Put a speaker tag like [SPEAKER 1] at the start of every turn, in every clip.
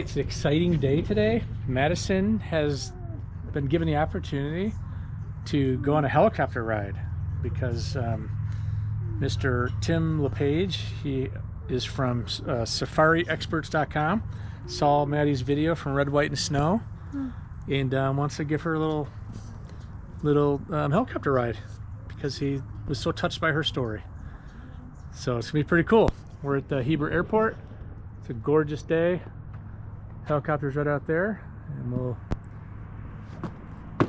[SPEAKER 1] it's an exciting day today. Madison has been given the opportunity to go on a helicopter ride because Mr. Tim Lapage, he is from SafariExperts.com, saw Maddie's video from Red, White, and Snow, and wants to give her a little helicopter ride because he was so touched by her story. So it's gonna be pretty cool. We're at the Heber Airport. It's a gorgeous day. Helicopter's right out there, and we'll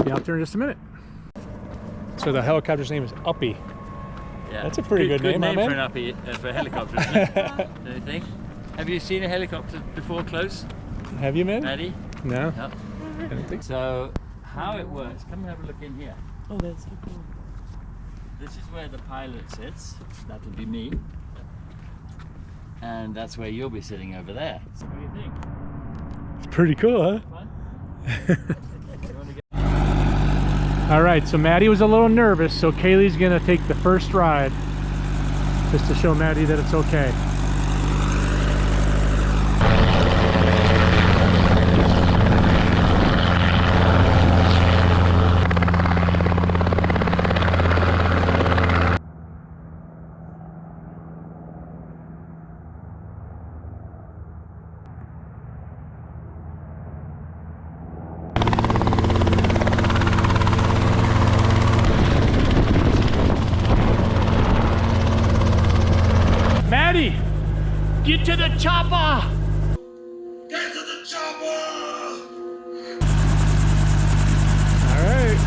[SPEAKER 1] be out there in just a minute. So the helicopter's name is Uppy.
[SPEAKER 2] Yeah,
[SPEAKER 1] that's a pretty good name,
[SPEAKER 2] name
[SPEAKER 1] man.
[SPEAKER 2] for an Uppy, for a helicopter, isn't it? Don't you think? Have you seen a helicopter before close?
[SPEAKER 1] Have you, man?
[SPEAKER 2] Maddie?
[SPEAKER 1] No.
[SPEAKER 2] No.
[SPEAKER 1] I don't think so.
[SPEAKER 2] So, how it works, come and have a look in here.
[SPEAKER 3] Oh, that's so cool.
[SPEAKER 2] This is where the pilot sits. That'll be me. And that's where you'll be sitting over there. So what do you think?
[SPEAKER 1] It's pretty cool, huh?
[SPEAKER 2] Fun?
[SPEAKER 1] All right, so Maddie was a little nervous, so Kaylee's gonna take the first ride just to show Maddie that it's okay. Maddie, get to the chopper!
[SPEAKER 4] Get to the chopper!
[SPEAKER 1] All right.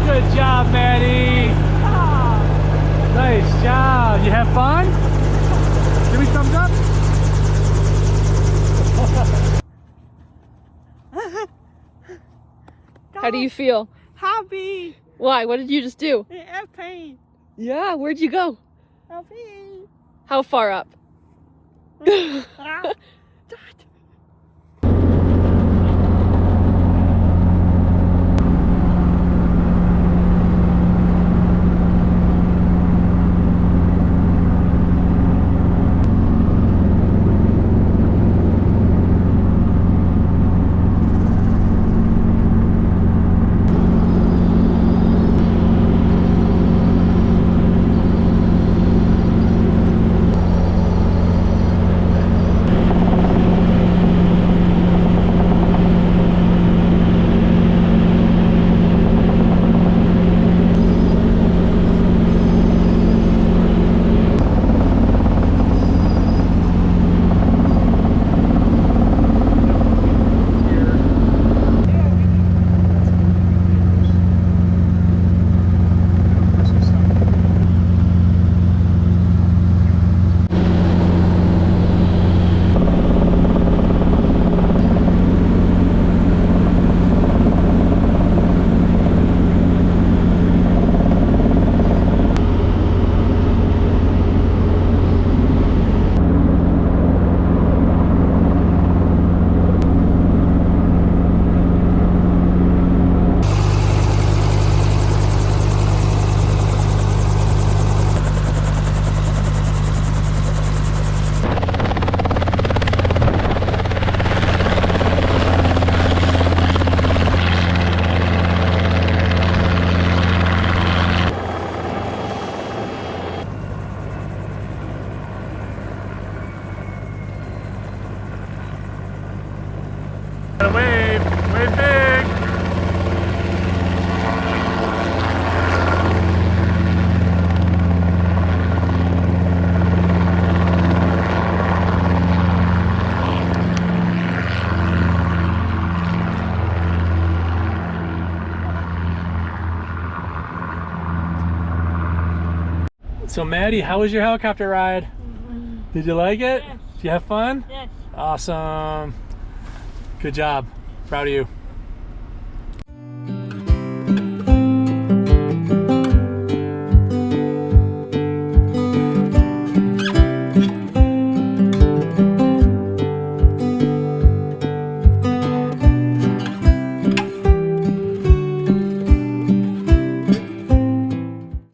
[SPEAKER 1] Good job, Maddie. Nice job. You have fun? Give me thumbs up.
[SPEAKER 3] How do you feel?
[SPEAKER 5] Happy.
[SPEAKER 3] Why? What did you just do?
[SPEAKER 5] Happy.
[SPEAKER 3] Yeah, where'd you go?
[SPEAKER 5] Happy.
[SPEAKER 3] How far up?
[SPEAKER 1] So Maddie, how was your helicopter ride? Did you like it?
[SPEAKER 5] Yes.
[SPEAKER 1] Did you have fun?
[SPEAKER 5] Yes.
[SPEAKER 1] Awesome. Good job. Proud of you.